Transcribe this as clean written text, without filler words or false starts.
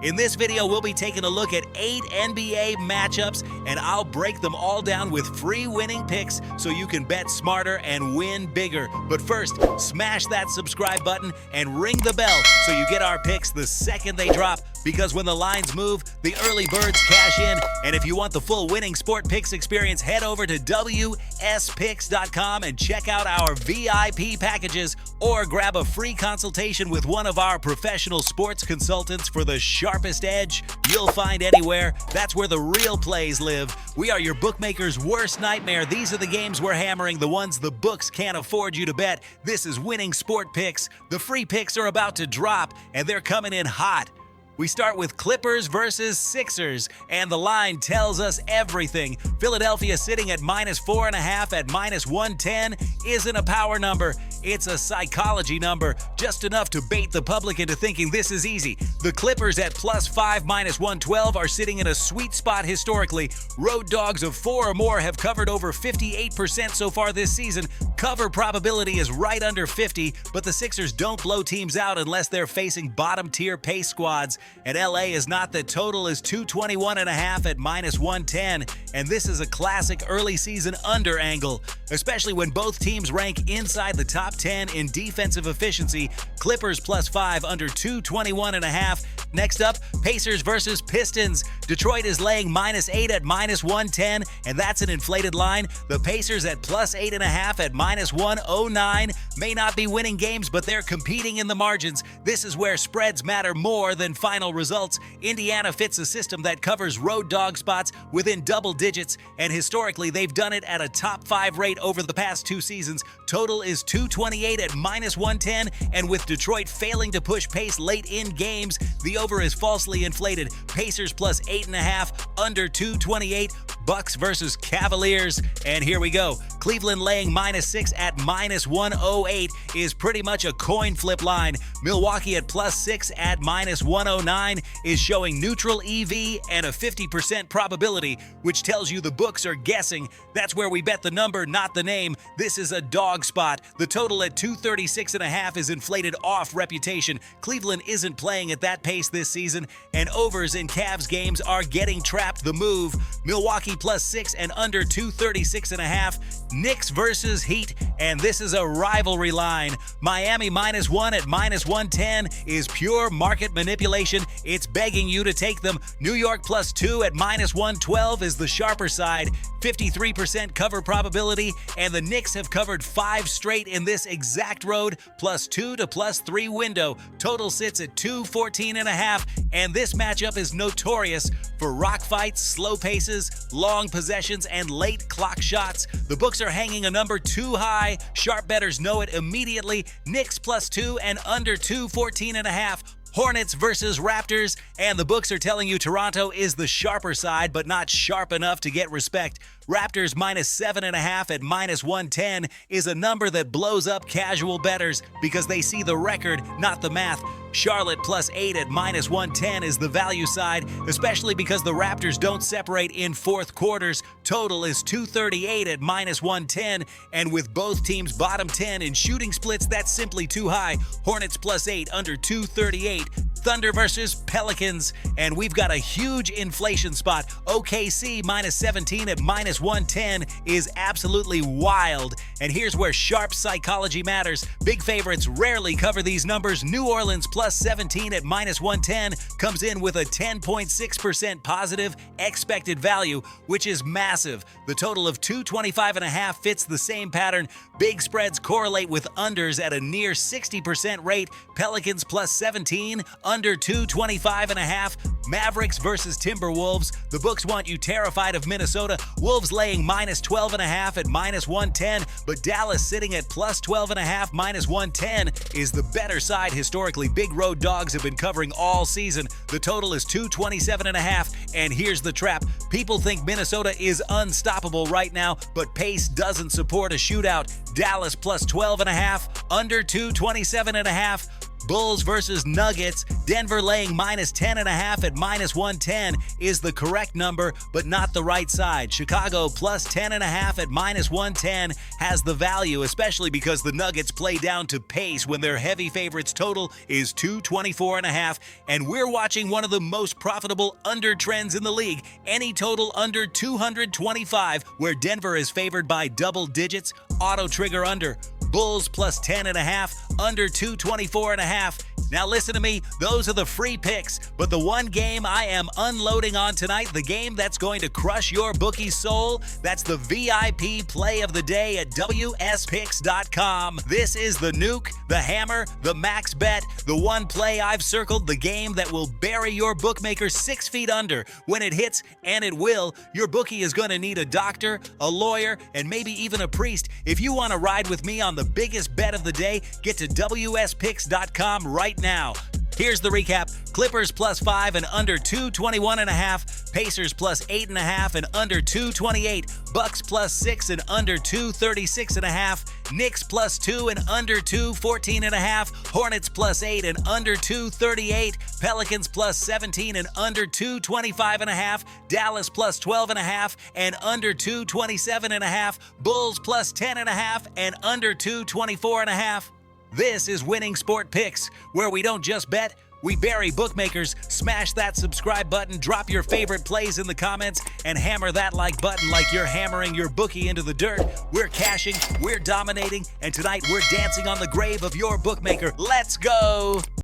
In this video, we'll be taking a look at 8 NBA matchups, and I'll break them all down with free winning picks so you can bet smarter and win bigger. But first, smash that subscribe button and ring the bell so you get our picks the second they drop, because when the lines move, the early birds cash in. And if you want the full winning sport picks experience, head over to wspicks.com and check out our VIP packages, or grab a free consultation with one of our professional sports consultants for the sharpest edge you'll find anywhere. That's where the real plays live. We are your bookmaker's worst nightmare. These are the games we're hammering, the ones the books can't afford you to bet. This is Winning Sport Picks. The free picks are about to drop, and they're coming in hot. We start with Clippers versus Sixers, and the line tells us everything. Philadelphia sitting at -4.5 at -110 isn't a power number. It's a psychology number, just enough to bait the public into thinking this is easy. The Clippers at +5 -112 are sitting in a sweet spot historically. Road dogs of 4 or more have covered over 58% so far this season. Cover probability is right under 50, but the Sixers don't blow teams out unless they're facing bottom-tier pace squads. And LA is not. The total is 221.5 at -110, and this is a classic early season under angle, especially when both teams rank inside the top 10 in defensive efficiency. Clippers +5 under 221.5. Next up, Pacers versus Pistons. Detroit is laying -8 at -110, and that's an inflated line. The Pacers at +8.5 at -109 may not be winning games, but they're competing in the margins. This is where spreads matter more than final results. Indiana fits a system that covers road dog spots within double digits, and historically they've done it at a top 5 rate over the past 2 seasons. Total is 228 at -110, and with Detroit failing to push pace late in games, the over is falsely inflated. Pacers +8.5 under 228. Bucks versus Cavaliers, and here we go. Cleveland laying -6 at -108 is pretty much a coin flip line. Milwaukee at +6 at -109 is showing neutral EV and a 50% probability, which tells you the books are guessing. That's where we bet the number, not the name. This is a dog spot. The total at 236.5 is inflated off reputation. Cleveland isn't playing at that pace this season, and overs in Cavs games are getting trapped. The move. Milwaukee +6 and under 236.5. Knicks versus Heat, and this is a rivalry line. Miami -1 at -110 is pure market manipulation. It's begging you to take them. New York +2 at -112 is the sharper side. 53% cover probability, and the Knicks have covered 5 straight in this exact road, +2 to +3 window. Total sits at 214.5, and this matchup is notorious for rock fights, slow paces, long possessions, and late clock shots. The books are hanging a number too high. Sharp bettors know it immediately. Knicks +2 and under 214.5. Hornets versus Raptors, and the books are telling you Toronto is the sharper side, but not sharp enough to get respect. Raptors -7.5 at -110 is a number that blows up casual bettors because they see the record, not the math. Charlotte +8 at -110 is the value side, especially because the Raptors don't separate in fourth quarters. Total is 238 at -110, and with both teams bottom 10 in shooting splits, that's simply too high. Hornets +8 under 238. Thunder versus Pelicans, and we've got a huge inflation spot. OKC -17 at -110 is absolutely wild, and here's where sharp psychology matters. Big favorites rarely cover these numbers. New Orleans +17 at -110 comes in with a 10.6% positive expected value, which is massive. The total of 225.5 fits the same pattern. Big spreads correlate with unders at a near 60% rate. Pelicans +17, under 225.5. Mavericks versus Timberwolves. The books want you terrified of Minnesota. Wolves laying -12.5 at -110, but Dallas sitting at +12.5 -110 is the better side historically. Big road dogs have been covering all season. The total is 227.5, and here's the trap. People think Minnesota is unstoppable right now, but pace doesn't support a shootout. Dallas +12.5, under 227.5. Bulls versus Nuggets. Denver laying -10.5 at -110 is the correct number, but not the right side. Chicago +10.5 at -110 has the value, especially because the Nuggets play down to pace when their heavy favorites total is 224.5, and we're watching one of the most profitable under trends in the league. Any total under 225, where Denver is favored by double digits, auto trigger under. Bulls +10.5, under 224.5. Now listen to me, those are the free picks, but the one game I am unloading on tonight, the game that's going to crush your bookie's soul, that's the VIP play of the day at WSPicks.com. This is the nuke, the hammer, the max bet, the one play I've circled, the game that will bury your bookmaker 6 feet under. When it hits, and it will, your bookie is going to need a doctor, a lawyer, and maybe even a priest. If you want to ride with me on the biggest bet of the day, get to WSPicks.com right now. Here's the recap. Clippers +5 and under 221.5. Pacers +8.5 and under 228. Bucks +6 and under 236.5. Knicks +2 and under 214.5. Hornets +8 and under 238. Pelicans +17 and under 225.5. Dallas +12.5 and under 227.5. Bulls +10.5 and under 224.5. This is Winning Sport Picks, where we don't just bet, we bury bookmakers. Smash that subscribe button, drop your favorite plays in the comments, and hammer that like button like you're hammering your bookie into the dirt. We're cashing, we're dominating, and tonight we're dancing on the grave of your bookmaker. Let's go!